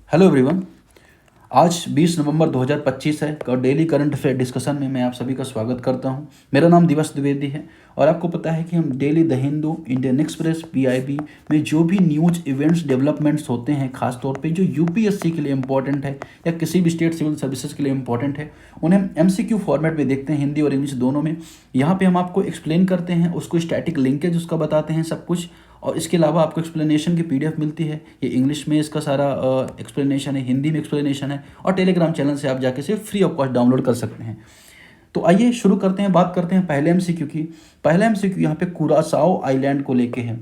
Hello everyone. आज 20 नवंबर 2025 है और डेली करंट अफेयर डिस्कशन में मैं आप सभी का स्वागत करता हूं। मेरा नाम दिवस द्विवेदी है और आपको पता है कि हम daily the Hindu, Indian express, PIB में जो भी न्यूज़ इवेंट्स डेवलपमेंट्स होते हैं, खासतौर पे जो यूपीएससी के लिए इंपॉर्टेंट है या किसी भी स्टेट सिविल सर्विसेज के लिए इंपॉर्टेंट है, उन्हें हम एमसीक्यू फॉर्मेट में देखते हैं, हिंदी और इंग्लिश दोनों में। यहाँ पे हम आपको एक्सप्लेन करते हैं, उसको स्टैटिक लिंकेज उसका बताते हैं सब कुछ, और इसके अलावा आपको एक्सप्लेनेशन की पीडीएफ मिलती है। ये इंग्लिश में इसका सारा एक्सप्लेनेशन है, हिंदी में एक्सप्लेनेशन है, और टेलीग्राम चैनल से आप जाके सिर्फ फ्री ऑफ कॉस्ट डाउनलोड कर सकते हैं। तो आइए शुरू करते हैं, बात करते हैं पहले एमसीक्यू की। पहला एमसीक्यू यहाँ पे कुरासाओ आइलैंड को लेके है।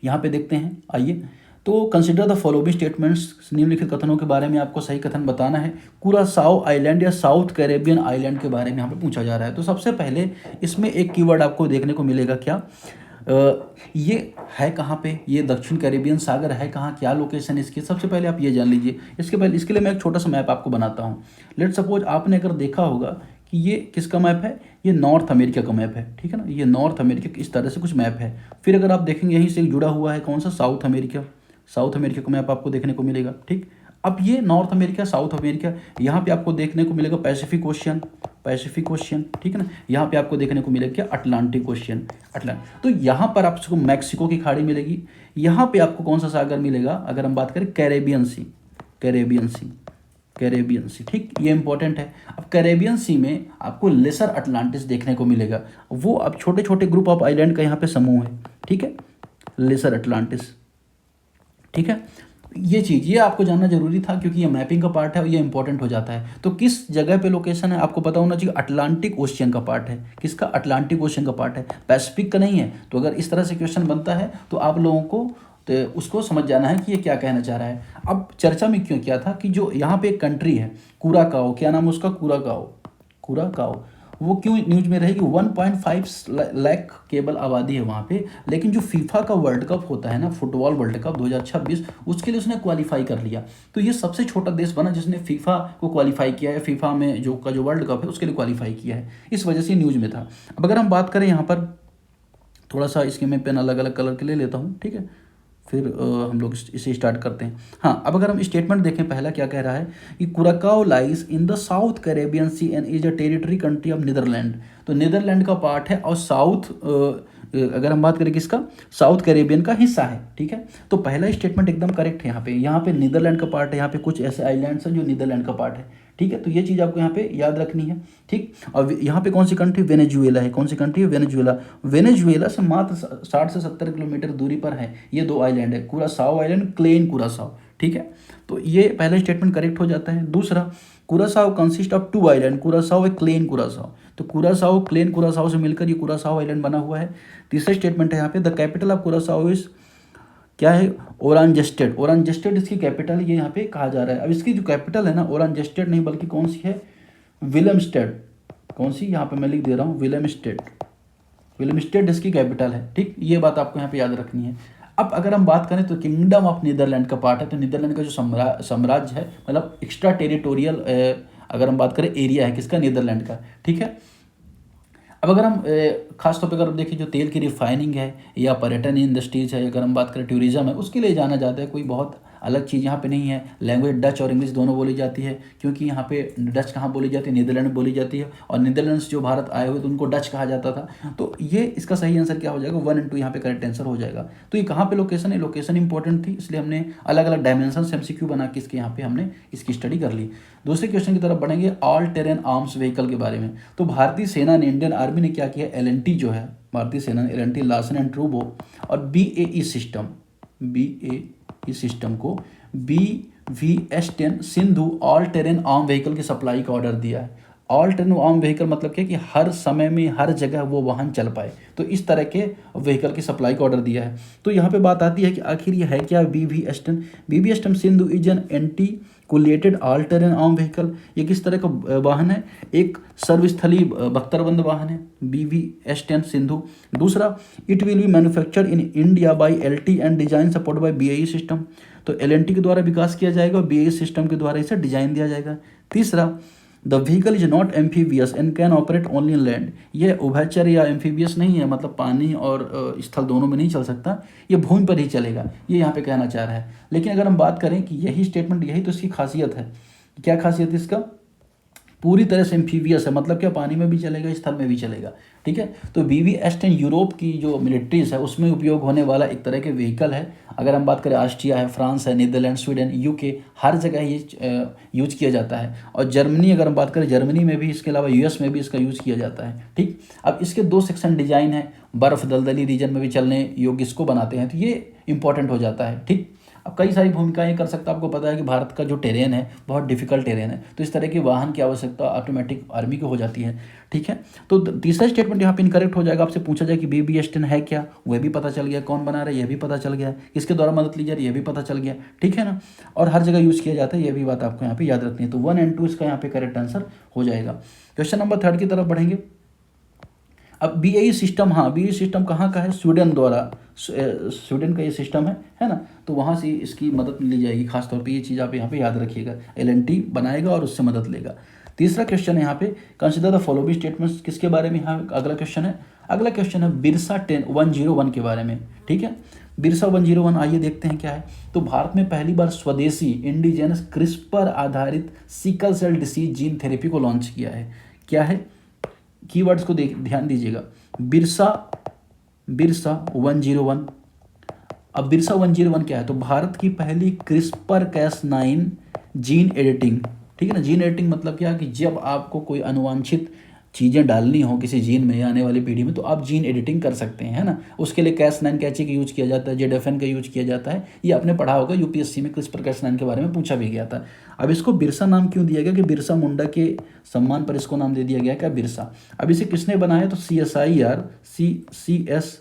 यहाँ पे देखते हैं, आइए। तो कंसिडर द फॉलोइंग स्टेटमेंट्स, निम्नलिखित कथनों के बारे में आपको सही कथन बताना है। कुरासाओ आइलैंड या साउथ कैरेबियन आइलैंड के बारे में यहाँ पे पूछा जा रहा है। तो सबसे पहले इसमें एक कीवर्ड आपको देखने को मिलेगा, क्या ये है कहाँ पे, ये दक्षिण कैरेबियन सागर है कहाँ, क्या लोकेशन है इसकी, सबसे पहले आप ये जान लीजिए। इसके लिए मैं एक छोटा सा मैप आपको बनाता हूँ। लेट सपोज आपने अगर देखा होगा कि ये किसका मैप है, ये नॉर्थ अमेरिका का मैप है, ठीक है ना। ये नॉर्थ अमेरिका इस तरह से कुछ मैप है। फिर अगर आप देखेंगे यहीं से जुड़ा हुआ है कौन सा, साउथ अमेरिका। साउथ अमेरिका का मैप आपको देखने को मिलेगा, ठीक। अब ये नॉर्थ अमेरिका, साउथ अमेरिका, यहाँ पे आपको देखने को मिलेगा पैसिफिक ओशियन, ठीक है ना। यहाँ पे आपको देखने को मिलेगा क्या, अटलांटिक ओशियन, अटलांटिक। तो यहाँ पर आपको मैक्सिको की खाड़ी मिलेगी। यहाँ पे आपको कौन सा सागर मिलेगा, अगर हम बात करें कैरेबियन सी, ठीक, ये इंपॉर्टेंट है। अब कैरेबियन सी में आपको लेसर अटलांटिस देखने को मिलेगा। वो अब छोटे छोटे ग्रुप ऑफ आइलैंड का यहाँ पे समूह है, ठीक है, लेसर अटलांटिस, ठीक है। ये चीज़ ये आपको जानना जरूरी था क्योंकि ये मैपिंग का पार्ट है और ये इंपॉर्टेंट हो जाता है। तो किस जगह पे लोकेशन है आपको पता होना चाहिए। अटलांटिक ओशियन का पार्ट है, किसका, अटलांटिक ओशियन का पार्ट है, पैसिफिक का नहीं है। तो अगर इस तरह से क्वेश्चन बनता है तो आप लोगों को तो उसको समझ जाना है कि ये क्या कहना चाह रहा है। अब चर्चा में क्यों किया था कि जो यहाँ पे एक कंट्री है कुराकाओ, क्या नाम है उसका, कुराकाओ, वो क्यों न्यूज में रहेगी। 1.5 लाख केवल आबादी है वहाँ पे, लेकिन जो फीफा का वर्ल्ड कप होता है ना, फुटबॉल वर्ल्ड कप 2026, उसके लिए उसने क्वालिफाई कर लिया। तो ये सबसे छोटा देश बना जिसने फीफा को क्वालिफाई किया है, फीफा में जो वर्ल्ड कप है उसके लिए क्वालिफाई किया है। इस वजह से न्यूज में था। अब अगर हम बात करें यहाँ पर, थोड़ा सा इसके मैं पेन अलग अलग कलर के ले लेता हूँ, ठीक है, फिर हम लोग इसे स्टार्ट करते हैं। हाँ, अब अगर हम स्टेटमेंट देखें, पहला क्या कह रहा है कि Curacao lies in the South Caribbean Sea and is a territory country of Netherland. तो नीदरलैंड का पार्ट है और साउथ, अगर हम बात करें किसका, साउथ कैरेबियन का हिस्सा है, ठीक है। तो पहला स्टेटमेंट एकदम करेक्ट है। यहाँ पे नीदरलैंड का पार्ट है, यहाँ पे कुछ ऐसे आइलैंड्स हैं जो नीदरलैंड का पार्ट है, ठीक है। तो ये चीज़ आपको यहाँ पे याद रखनी है, ठीक। और यहाँ पे कौन सी कंट्री, वेनेजुएला है। कौन सी कंट्री है, वेनेजुएला से मात्र 60 से 70 किलोमीटर दूरी पर है ये दो आइलैंड है, कुरासाओ आइलैंड, क्लेन कुरासाओ, ठीक है। तो ये पहला स्टेटमेंट करेक्ट हो जाता है। दूसरा, कुरासाओ कंसिस्ट ऑफ 2 आइलैंड, कुरासाओ एक क्लेन कुरासाओ। तो कुरासाओ क्लेन कुरासाओ से मिलकर ये कुरासाओ आइलैंड बना हुआ है। तीसरा स्टेटमेंट है यहाँ पे, द कैपिटल ऑफ कुरासाओ इज, क्या है, ओरांजेस्टेड इसकी कैपिटल ये यहाँ पे कहा जा रहा है। अब इसकी जो कैपिटल है ना, ओरांजेस्टेड नहीं बल्कि कौन सी है, विलियमस्टेड। कौन सी, यहाँ पे मैं लिख दे रहा हूँ, विलियमस्टेड इसकी कैपिटल है, ठीक। ये बात आपको यहाँ पे याद रखनी है। अब अगर हम बात करें तो किंगडम ऑफ नीदरलैंड का पार्ट है। तो नीदरलैंड का जो साम्राज्य है, मतलब एक्स्ट्रा टेरिटोरियल, अगर हम बात करें एरिया है किसका, नीदरलैंड का, ठीक है। अब अगर हम खास तौर पर अगर देखें जो तेल की रिफाइनिंग है या पर्यटन इंडस्ट्रीज है, अगर हम बात करें टूरिज्म है, उसके लिए जाना जाता है। कोई बहुत अलग चीज़ यहाँ पे नहीं है। लैंग्वेज डच और इंग्लिश दोनों बोली जाती है, क्योंकि यहाँ पे डच कहाँ बोली जाती है, नीदरलैंड में बोली जाती है, और नीदरलैंड से जो भारत आए हुए तो उनको डच कहा जाता था। तो ये इसका सही आंसर क्या हो जाएगा, 1 और 2 यहाँ पे करेक्ट आंसर हो जाएगा। तो ये कहाँ पे लोकेशन है, लोकेशन इंपॉर्टेंट थी, इसलिए हमने अलग अलग डायमेंशन से एमसीक्यू बना के इसके यहाँ पे हमने इसकी स्टडी कर ली। दूसरे क्वेश्चन की तरफ बढ़ेंगे, ऑल टेरेन आर्म्स व्हीकल के बारे में। तो भारतीय सेना ने, इंडियन आर्मी ने क्या किया, एलएनटी जो है, भारतीय सेना ने एलएनटी, लार्सन एंड ट्रूबो और बीएई सिस्टम को BVS-10 Sindhu all terrain arm vehicle की सप्लाई का ऑर्डर दिया है। ऑल टेरेन आर्म व्हीकल मतलब क्या कि हर समय में हर जगह वो वाहन चल पाए, तो इस तरह के व्हीकल की सप्लाई का ऑर्डर दिया है। तो यहाँ पे बात आती है कि आखिर ये है क्या, BVS-10 Sindhu is an articulated all terrain arm vehicle. ये किस तरह का वाहन है, एक सर्वस्थली बख्तरबंद वाहन है, BVS-10 सिंधु। दूसरा, it will be manufactured in India by LT and design support bye BAE system. तो LNT के द्वारा विकास किया जाएगा और BAE सिस्टम के द्वारा इसे डिजाइन दिया जाएगा। तीसरा, the vehicle is not amphibious and can operate only in land. ये उभयचर या एम्फीबियस नहीं है, मतलब पानी और स्थल दोनों में नहीं चल सकता, ये भूमि पर ही चलेगा, ये यहाँ पे कहना चाह रहा है। लेकिन अगर हम बात करें कि यही स्टेटमेंट, यही तो इसकी खासियत है। क्या खासियत है इसका? पूरी तरह से एम्फीबियस है, मतलब क्या पानी में भी चलेगा, स्थल में भी चलेगा, ठीक है। तो BvS10 यूरोप की जो मिलिट्रीज है उसमें उपयोग होने वाला एक तरह के व्हीकल है। अगर हम बात करें ऑस्ट्रिया है, फ्रांस है, नीदरलैंड, स्वीडन, UK, हर जगह ये यूज किया जाता है। और जर्मनी, अगर हम बात करें जर्मनी में भी, इसके अलावा US में भी इसका यूज किया जाता है, ठीक। अब इसके 2 सेक्शन डिजाइन है, बर्फ दलदली रीजन में भी चलने योग्य इसको बनाते हैं, तो ये इंपॉर्टेंट हो जाता है, ठीक। अब कई सारी भूमिकाएं कर सकता है। आपको पता है कि भारत का जो टेरेन है बहुत डिफिकल्ट टेरेन है, तो इस तरह के वाहन की आवश्यकता ऑटोमेटिक आर्मी को हो जाती है, ठीक है। तो तीसरा स्टेटमेंट यहाँ पे इनकरेक्ट हो जाएगा। आपसे पूछा जाए कि BvS10 है क्या, वह भी पता चल गया, कौन बना रहा है यह भी पता चल गया, किसके द्वारा मदद ली जा रही है यह भी पता चल गया, ठीक है ना। और हर जगह यूज़ किया जाता है, यह भी बात आपको यहाँ पे याद रखनी है। तो 1 और 2 इसका यहाँ पे करेक्ट आंसर हो जाएगा। क्वेश्चन नंबर 3 की तरफ बढ़ेंगे। अब BAE सिस्टम, हाँ BAE सिस्टम कहाँ का है? स्वीडन द्वारा, स्वीडन का ये सिस्टम है ना, तो वहाँ से इसकी मदद ली जाएगी। खासतौर पे ये चीज़ आप यहाँ पे याद रखिएगा, LNT बनाएगा और उससे मदद लेगा। तीसरा क्वेश्चन है यहाँ पे, कंसिडर द फॉलोइंग स्टेटमेंट्स, किसके बारे में यहाँ अगला क्वेश्चन है? अगला क्वेश्चन है बिरसा 101 के बारे में, ठीक है। बिरसा 101 आइए देखते हैं क्या है। तो भारत में पहली बार स्वदेशी इंडिजिनस क्रिस्पर आधारित sickle cell disease gene therapy को लॉन्च किया है। क्या है? कीवर्ड्स को ध्यान दीजिएगा। बिरसा 101। अब बिरसा 101 क्या है? तो भारत की पहली CRISPR-Cas9 जीन एडिटिंग, ठीक है ना। जीन एडिटिंग मतलब क्या कि जब आपको कोई अनुवांछित चीज़ें डालनी हो किसी जीन में या आने वाली पीढ़ी में, तो आप जीन एडिटिंग कर सकते हैं, है ना। उसके लिए Cas9 कैचे का यूज किया जाता है, JDFN का यूज किया जाता है। ये आपने पढ़ा होगा, UPSC में CRISPR-Cas9 के बारे में पूछा भी गया था। अब इसको बिरसा नाम क्यों दिया गया? कि बिरसा मुंडा के सम्मान पर इसको नाम दे दिया गया क्या? बिरसा। अब इसे किसने बनाया? तो CS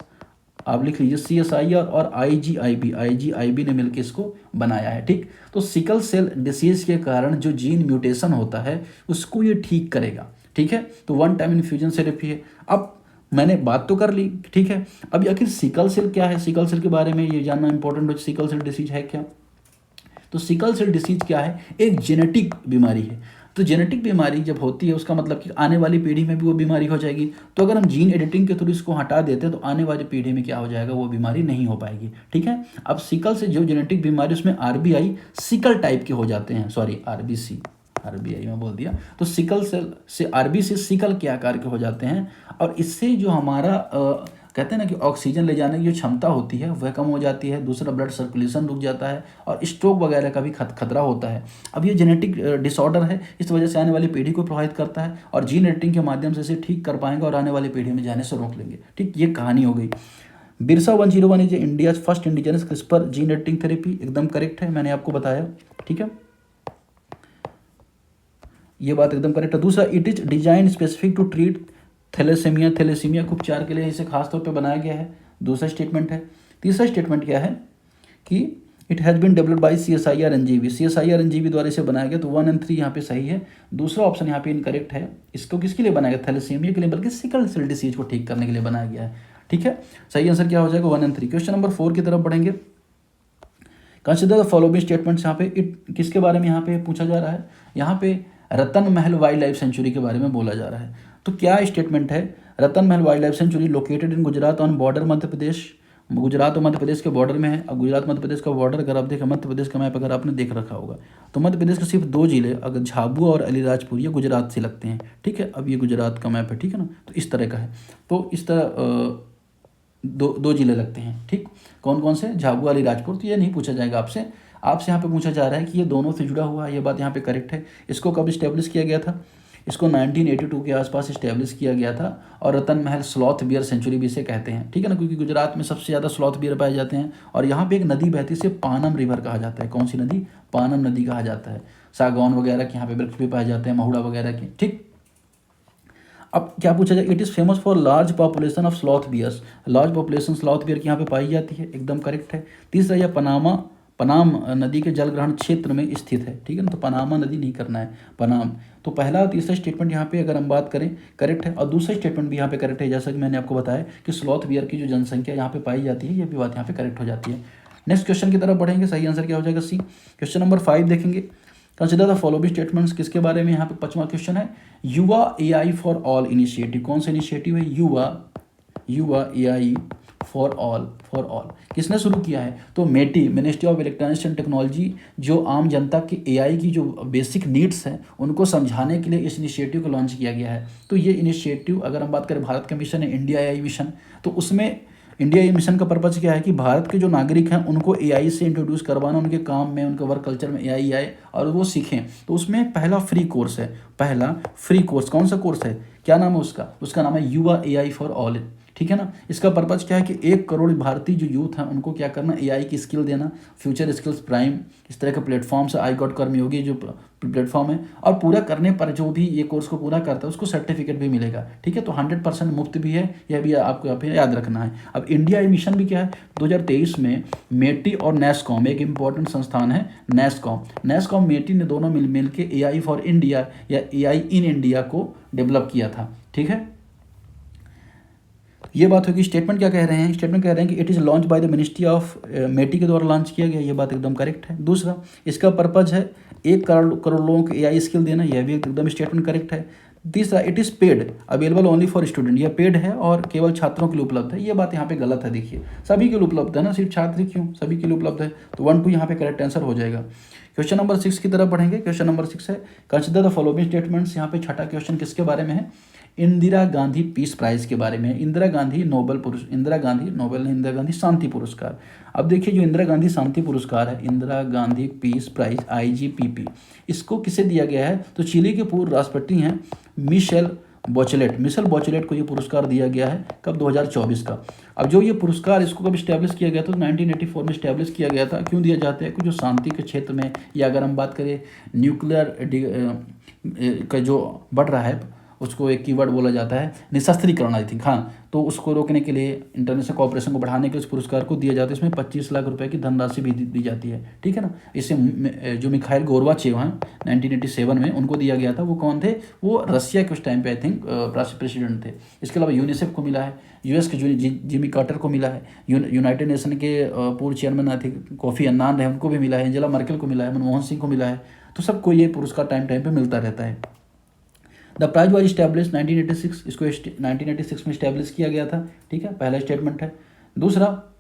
आप लिख लीजिए, CSIR और IGIB ने मिलकर इसको बनाया है, ठीक। तो सिकल सेल डिसीज के कारण जो जीन म्यूटेशन होता है उसको ये ठीक करेगा, ठीक है। तो 1 टाइम इन्फ्यूजन थेरेपी है। अब मैंने बात तो कर ली, ठीक है। अब आखिर सिकल सेल क्या है? सिकल सेल के बारे में ये जानना इंपॉर्टेंट है, सिकल सेल डिसीज है क्या। तो सिकल सेल डिसीज क्या है? एक जेनेटिक बीमारी है। तो जेनेटिक बीमारी जब होती है उसका मतलब कि आने वाली पीढ़ी में भी वो बीमारी हो जाएगी। तो अगर हम जीन एडिटिंग के थ्रू इसको हटा देते हैं तो आने वाली पीढ़ी में क्या हो जाएगा? वो बीमारी नहीं हो पाएगी, ठीक है। अब सिकल से जो जेनेटिक बीमारी उसमें RBI सिकल टाइप के हो जाते हैं, सॉरी RBI में बोल दिया। तो सिकल सेल से RBC सिकल के आकार के हो जाते हैं, और इससे जो हमारा कहते हैं ना कि ऑक्सीजन ले जाने की जो क्षमता होती है वह कम हो जाती है। दूसरा, ब्लड सर्कुलेशन रुक जाता है और स्ट्रोक वगैरह का भी खतरा होता है। अब ये जेनेटिक डिसऑर्डर है, इस वजह से आने वाली पीढ़ी को प्रभावित करता है, और जीन एडिटिंग के माध्यम से इसे ठीक कर पाएंगे और आने वाली पीढ़ी में जाने से रोक लेंगे, ठीक। ये कहानी हो गई। Birsa 101 is India first indigenous CRISPR gene editing therapy, एकदम करेक्ट है, मैंने आपको बताया, ठीक है। ये बात एकदम करेक्ट है। दूसरा, it is design specific to treat thalassemia के उपचार के लिए इसे खास तौर पे बनाया गया है। दूसरा स्टेटमेंट है। तीसरा स्टेटमेंट क्या है कि it has been developed by CSIR NGV द्वारा इसे बनाया गया। तो 1 और 3 यहाँ पे सही है। दूसरा ऑप्शन यहाँ पे इनकरेक्ट है। इसको किसके लिए बनाया गया? थैलेसीमिया के लिए, बल्कि सिकल सेल डिसीज को ठीक करने के लिए बनाया गया है, ठीक है। सही आंसर क्या हो जाएगा? 1 और 3। क्वेश्चन नंबर 4 की तरफ बढ़ेंगे। Consider the following statements. यहाँ पे इट किसके बारे में यहाँ पे पूछा जा रहा है? यहाँ पे रतन महल वाइल्ड लाइफ सेंचुरी के बारे में बोला जा रहा है। तो क्या स्टेटमेंट है? Ratan Mahal wild life sanctuary located in Gujarat on border Madhya Pradesh, Gujarat और मध्य प्रदेश के बॉर्डर में है। अब गुजरात मध्य प्रदेश का बॉर्डर अगर आप देखें, मध्य प्रदेश का मैप अगर आपने देख रखा होगा, तो मध्य प्रदेश के सिर्फ 2 जिले, अगर झाबुआ और अलीराजपुर, ये गुजरात से लगते हैं, ठीक है। अब ये गुजरात का मैप है, ठीक है ना। तो इस तरह का है, तो इस तरह दो जिले लगते हैं, ठीक। कौन कौन से? झाबुआ, अलीराजपुर। तो ये नहीं पूछा जाएगा आपसे यहाँ पे पूछा जा रहा है कि ये दोनों से जुड़ा हुआ है। ये बात यहाँ पे करेक्ट है। इसको कब इस्टेब्लिश किया गया था? इसको 1982 के आसपास इस्टेब्लिश किया गया था। और रतन महल स्लॉथ बियर सेंचुरी भी इसे कहते हैं, ठीक है ना, क्योंकि गुजरात में सबसे ज़्यादा स्लॉथ बियर पाए जाते हैं। और यहाँ पे एक नदी बहती है, इसे पानम रिवर कहा जाता है। कौन सी नदी? पानम नदी कहा जाता है। सागौन वगैरह के यहाँ पे वृक्ष भी पाए जाते हैं, महुड़ा वगैरह के, ठीक। अब क्या पूछा जाए? It is famous for large population of sloth bears. Large population sloth bear की यहाँ पे पाई जाती है, एकदम करेक्ट है। तीसरा, यह पनाम नदी के जलग्रहण क्षेत्र में स्थित है, ठीक है ना। तो पनामा नदी नहीं करना है, पनाम। तो पहला और तीसरा स्टेटमेंट यहाँ पे अगर हम बात करें करेक्ट है, और दूसरा स्टेटमेंट भी यहाँ पे करेक्ट है। जैसा कि मैंने आपको बताया कि स्लॉथ बियर की जो जनसंख्या यहाँ पे पाई जाती है, ये भी बात यहाँ पे करेक्ट हो जाती है। नेक्स्ट क्वेश्चन की तरफ बढ़ेंगे। सही आंसर क्या हो जाएगा? C। क्वेश्चन नंबर 5 देखेंगे। कंसिडर द फॉलोइंग स्टेटमेंट्स, किसके बारे में यहाँ पे 5वां क्वेश्चन है, युवा एआई फॉर ऑल इनिशिएटिव। कौन सा इनिशिएटिव है, युवा एआई फॉर ऑल किसने शुरू किया है, तो MeitY, ministry of electronics and technology, जो आम जनता की एआई की जो बेसिक नीड्स हैं उनको समझाने के लिए इस इनिशिएटिव को लॉन्च किया गया है। तो ये इनिशिएटिव, अगर हम बात करें भारत का मिशन है इंडिया एआई मिशन, तो उसमें इंडिया एआई मिशन का पर्पज़ क्या है कि भारत के जो नागरिक हैं उनको एआई से इंट्रोड्यूस करवाना, उनके काम में, उनके वर्क कल्चर में एआई आए और वो सीखें। तो उसमें पहला फ्री कोर्स है, कौन सा कोर्स है, क्या नाम है उसका नाम है युवा एआई फॉर ऑल, ठीक है ना। इसका पर्पज़ क्या है कि 1 करोड़ भारतीय जो यूथ हैं उनको क्या करना, एआई की स्किल देना, फ्यूचर स्किल्स प्राइम, इस तरह के प्लेटफॉर्म से, आई गॉट कर्मयोगी जो प्लेटफॉर्म है, और पूरा करने पर जो भी ये कोर्स को पूरा करता है उसको सर्टिफिकेट भी मिलेगा, ठीक है। तो 100% मुफ्त भी है, यह भी आपको यहाँ पे याद रखना है। अब इंडिया मिशन भी क्या है, 2023 में मेटी और नेस्कॉम, एक इंपॉर्टेंट संस्थान है नेस्कॉम मेटी ने दोनों मिल के एआई फॉर इंडिया या एआई इन इंडिया को डेवलप किया था, ठीक है। ये बात होगी। स्टेटमेंट क्या कह रहे हैं, स्टेटमेंट कह रहे हैं कि it is launch by the ministry of MeitY के द्वारा लॉन्च किया गया, ये बात एकदम करेक्ट है। दूसरा, इसका पर्पज है 1 करोड़ लोगों को एआई स्किल देना, यह भी एकदम स्टेटमेंट करेक्ट है। तीसरा, it is paid available only for student, यह पेड है और केवल छात्रों के लिए उपलब्ध है, ये बात यहाँ पे गलत है। देखिए, सभी के लिए उपलब्ध है ना, सिर्फ छात्र क्यों, सभी के लिए उपलब्ध है। तो 1 2 यहाँ पे करेक्ट आंसर हो जाएगा। क्वेश्चन नंबर 6 की तरफ बढ़ेंगे। क्वेश्चन नंबर 6 है, कंसिडर द फॉलोइंग स्टेटमेंट्स। यहाँ पे छठा क्वेश्चन किसके बारे में है, इंदिरा गांधी पीस प्राइज के बारे में। इंदिरा गांधी शांति पुरस्कार। अब देखिए, जो इंदिरा गांधी शांति पुरस्कार है, Indira Gandhi peace prize IGPP, इसको किसे दिया गया है, तो चिली के पूर्व राष्ट्रपति हैं मिशेल बॉचलेट को ये पुरस्कार दिया गया है। कब, 2024 का। अब जो ये पुरस्कार, इसको कब स्टैब्लिश किया गया था, तो 1984 में स्टैब्लिश किया गया था। क्यों दिया जाता है, कि जो शांति के क्षेत्र में, या अगर हम बात करें न्यूक्लियर का जो बढ़ रहा है, उसको एक कीवर्ड बोला जाता है निशस्त्रीकरण, आई थिंक, हाँ, तो उसको रोकने के लिए, इंटरनेशनल कोऑपरेशन को बढ़ाने के लिए इस पुरस्कार को दिया जाता है। इसमें 25 लाख रुपए की धनराशि भी दी जाती है, ठीक है ना। इसे जो मिखाइल गोर्बाचेव हैं 1987 में, उनको दिया गया था। वो कौन थे, वो रसिया के उस टाइम पे आई थिंक प्रेसिडेंट थे। इसके अलावा यूनिसेफ को मिला है, US के जिमी कार्टर को मिला है, यूनाइटेड नेशन के पूर्व chairman I think Kofi Annan रहे, उनको भी मिला है, एंजेला मर्केल को मिला है, मनमोहन सिंह को मिला है। तो सबको ये पुरस्कार टाइम पे मिलता रहता है। द प्राइज वॉज स्टैब्लिश 1986, इसको 1986 में स्टैब्लिश किया गया था, ठीक है, पहला स्टेटमेंट है। दूसरा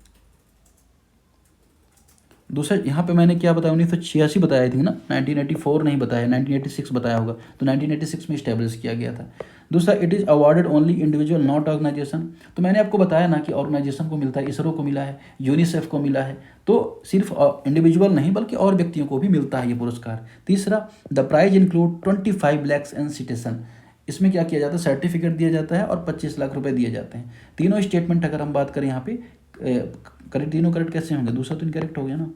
यहाँ पे मैंने क्या बताया, 1986 बताया थी ना, 1984 नहीं बताया, 1986 बताया होगा, तो 1986 में स्टैब्लिश किया गया था। दूसरा, it is awarded only individual not organisation, तो मैंने आपको बताया ना कि ऑर्गेनाइजेशन को मिलता है, इसरो को मिला है, यूनिसेफ को मिला है, तो सिर्फ इंडिविजुअल नहीं बल्कि और व्यक्तियों को भी मिलता है ये पुरस्कार। तीसरा, the prize include 25 lakhs and citizen, इसमें क्या किया जाता है, सर्टिफिकेट दिया जाता है और 25 लाख रुपए दिए जाते हैं। तीनों स्टेटमेंट अगर हम बात करें यहाँ पे करेक्ट, तीनों करेक्ट कैसे होंगे, दूसरा तो इनकरेक्ट हो गया ना,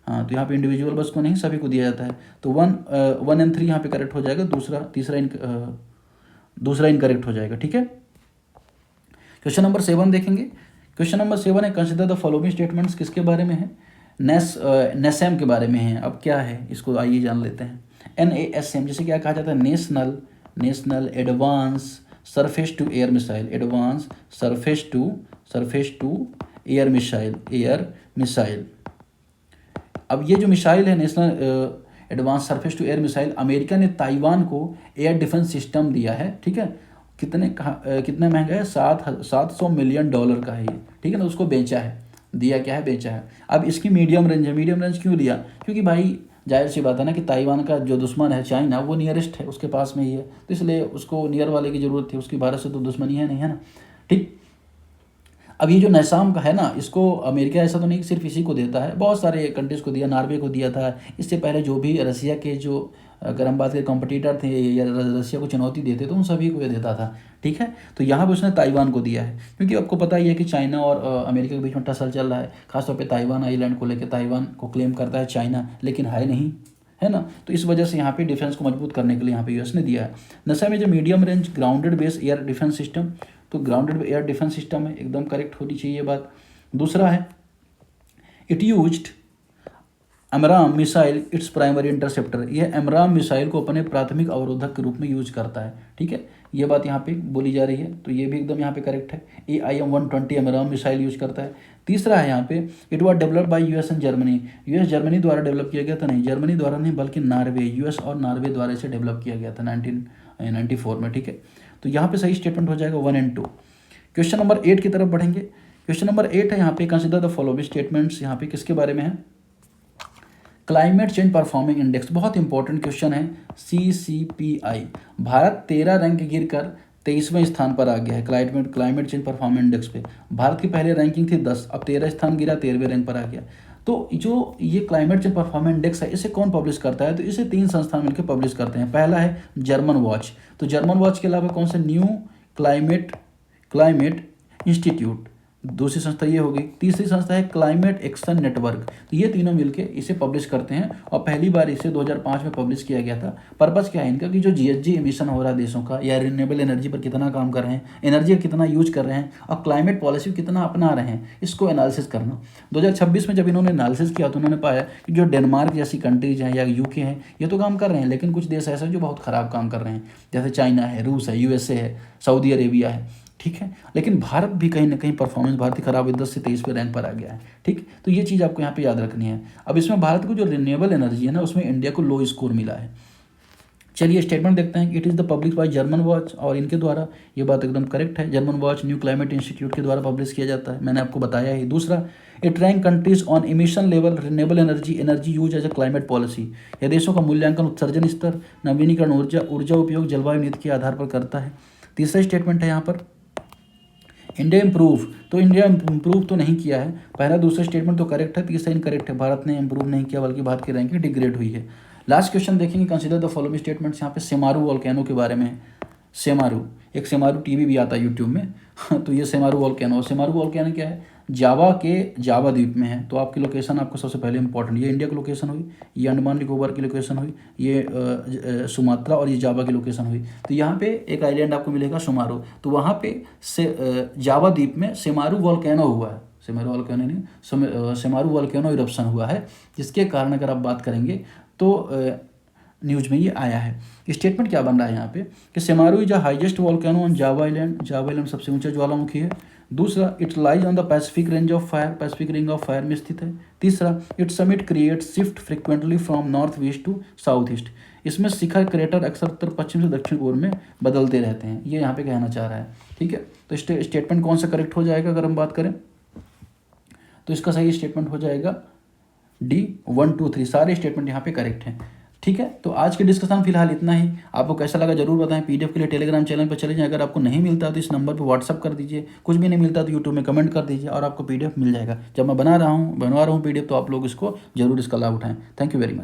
हाँ, तो यहाँ पे इंडिविजुअल बस को नहीं सभी को दिया जाता है, तो 1 and 3 यहाँ पे करेक्ट हो जाएगा, दूसरा इनकरेक्ट हो जाएगा, ठीक है। क्वेश्चन नंबर 7 देखेंगे। क्वेश्चन नंबर 7 है, कंसिडर द फॉलोइंग स्टेटमेंट्स, किसके बारे में है, नेसएम के बारे में है। अब क्या है, इसको आइए जान लेते हैं। NASM जैसे क्या कहा जाता है, national advance surface to air missile, air missile. अब ये जो मिसाइल है, national advance surface to air missile, America ने ताइवान को एयर डिफेंस सिस्टम दिया है, ठीक है। कितने महंगा है, $700 मिलियन का है ये, ठीक है ना। उसको बेचा है, दिया क्या है, बेचा है। अब इसकी मीडियम रेंज क्यों लिया, क्योंकि भाई जाहिर सी बात है ना कि ताइवान का जो दुश्मन है चाइना, वो नियरेस्ट है, उसके पास में ही है, तो इसलिए उसको नियर वाले की ज़रूरत थी, उसकी भारत से तो दुश्मनी है नहीं, है ना, ठीक। अब ये जो नैसाम का है ना, इसको अमेरिका ऐसा तो नहीं सिर्फ इसी को देता है, बहुत सारे कंट्रीज़ को दिया, नॉर्वे को दिया था, इससे पहले जो भी रसिया के जो, अगर हम बात करें कॉम्पिटिटर थे या रसिया को चुनौती देते तो उन सभी को ये देता था, ठीक है। तो यहाँ पर उसने ताइवान को दिया है, क्योंकि आपको पता ही है कि चाइना और अमेरिका के बीच में टसल चल रहा है, खासतौर पे ताइवान आइलैंड को लेकर। ताइवान को क्लेम करता है चाइना, लेकिन है नहीं, है ना। तो इस वजह से यहाँ पे डिफेंस को मजबूत करने के लिए यहाँ पे US ने दिया है। नशा में जो medium range grounded base air defence system, तो ग्राउंडेड एयर डिफेंस सिस्टम है, एकदम करेक्ट होनी चाहिए बात। दूसरा है, it used AMRAAM missile its primary interceptor, यह एमराम मिसाइल को अपने प्राथमिक अवरोधक के रूप में यूज करता है, ठीक है। ये बात यहाँ पे बोली जा रही है, तो ये भी एकदम यहाँ पे करेक्ट है। AIM-120 एमराम मिसाइल यूज करता है। तीसरा है यहाँ पे, it was developed by US and Germany. US Germany द्वारा डेवलप किया गया था, नहीं जर्मनी द्वारा नहीं बल्कि नॉर्वे, यूएस और नॉर्वे द्वारा इसे डेवलप किया गया था 1994 में, ठीक है। तो यहाँ पे सही स्टेटमेंट हो जाएगा 1 और 2। क्वेश्चन नंबर 8 की तरफ बढ़ेंगे। क्वेश्चन नंबर 8 है यहाँ पे, कंसिडर द फॉलोइंग स्टेटमेंट्स। यहाँ पे किसके बारे में है, क्लाइमेट चेंज परफॉर्मिंग इंडेक्स, बहुत इंपॉर्टेंट क्वेश्चन है। CCPI, भारत 13 रैंक गिरकर 23वें स्थान पर आ गया है क्लाइमेट चेंज परफॉर्मेंस इंडेक्स पे। भारत की पहले रैंकिंग थी 10, अब 13 स्थान गिरा, 13वें रैंक पर आ गया। तो जो ये क्लाइमेट चेंज परफॉर्मेंस इंडेक्स है, इसे कौन पब्लिश करता है, तो इसे 3 संस्थान मिलकर पब्लिश करते हैं। पहला है जर्मन वॉच, तो जर्मन वॉच के अलावा कौन सा, न्यू क्लाइमेट इंस्टीट्यूट, दूसरी संस्था ये होगी। तीसरी संस्था है क्लाइमेट एक्शन नेटवर्क। तो ये तीनों मिलके इसे पब्लिश करते हैं और पहली बार इसे 2005 में पब्लिश किया गया था। पर्पज़ क्या है इनका, कि जो GHG एमिशन हो रहा है देशों का, या रिन्यूएबल एनर्जी पर कितना काम कर रहे हैं, एनर्जी का कितना यूज कर रहे हैं और क्लाइमेट पॉलिसी कितना अपना रहे हैं, इसको एनालिसिस करना। 2026 में जब इन्होंने एनालिसिस किया तो उन्होंने पाया कि जो डेनमार्क जैसी कंट्रीज हैं या UK हैं, ये तो काम कर रहे हैं, लेकिन कुछ देश ऐसे हैं जो बहुत ख़राब काम कर रहे हैं, जैसे चाइना है, रूस है, USA है, सऊदी अरेबिया है, ठीक है। लेकिन भारत भी कहीं ना कहीं परफॉर्मेंस भारत की खराब है, 10 से 23वें रैंक पर आ गया है, ठीक। तो ये चीज़ आपको यहाँ पे याद रखनी है। अब इसमें भारत को जो रिन्यूएबल एनर्जी है ना, उसमें इंडिया को लो स्कोर मिला है। चलिए स्टेटमेंट देखते हैं कि it is the publish by German watch, और इनके द्वारा, ये बात एकदम करेक्ट है, German watch new climate institute के द्वारा पब्लिश किया जाता है, मैंने आपको बताया ही। दूसरा, it rank countries on emission level, renewable energy use as a climate policy. यह देशों का मूल्यांकन उत्सर्जन स्तर, नवीनीकरण ऊर्जा उपयोग, जलवायु नीति के आधार पर करता है। तीसरा स्टेटमेंट है यहाँ पर, इंडिया इम्प्रूव, तो इंडिया इम्प्रूव तो नहीं किया है। पहला दूसरा स्टेटमेंट तो करेक्ट है, तीसरा इनकरेक्ट है, भारत ने इम्प्रूव नहीं किया बल्कि भारत की रैंकिंग डिग्रेड हुई है। लास्ट क्वेश्चन देखेंगे, कंसीडर द फॉलोइंग स्टेटमेंट्स। यहाँ पे सेमारू वोल्केनो के बारे में, सेमारू, एक सेमारू टीवी भी आता है यूट्यूब में तो ये सेमारू वोल्केनो क्या है, जावा के जावा द्वीप में है। तो आपकी लोकेशन आपको सबसे पहले इंपॉर्टेंट, ये इंडिया की लोकेशन हुई, ये अंडमान निकोबार की लोकेशन हुई, ये सुमात्रा और ये जावा की लोकेशन हुई। तो यहाँ पे एक आइलैंड आपको मिलेगा सुमारू, तो वहाँ पे से जावा द्वीप में सेमारू वोल्केनो हुआ है, सेमारू वोल्केनो नहीं, सेमारू वोल्केनो इरप्शन हुआ है, जिसके कारण अगर आप बात करेंगे तो न्यूज़ में ये आया है। स्टेटमेंट क्या बन रहा है यहाँ पे, कि Semeru is the highest volcano on Java island, Java island सबसे ऊंचा ज्वालामुखी है। दूसरा, it lies on the Pacific range of fire, Pacific ring of fire में स्थित है। तीसरा, it summit create shift frequently from north west to south east, इसमें शिखर क्रेटर अक्सर उत्तर पश्चिम से दक्षिण पूर्व में बदलते रहते हैं, ये यहाँ पे कहना चाह रहा है, ठीक है। तो स्टेटमेंट कौन सा करेक्ट हो जाएगा अगर हम बात करें, तो इसका सही स्टेटमेंट हो जाएगा D 1 2 3, सारे स्टेटमेंट यहाँ पे करेक्ट हैं, ठीक है। तो आज के डिस्कशन फिलहाल इतना ही, आपको कैसा लगा जरूर बताएं। PDF के लिए टेलीग्राम चैनल पर चले जाएं, अगर आपको नहीं मिलता तो इस नंबर पर व्हाट्सअप कर दीजिए, कुछ भी नहीं मिलता तो यूट्यूब में कमेंट कर दीजिए और आपको PDF मिल जाएगा। जब मैं बनवा रहा हूँ PDF, तो आप लोग इसको जरूर इसका लाभ उठाएं। Thank you very much.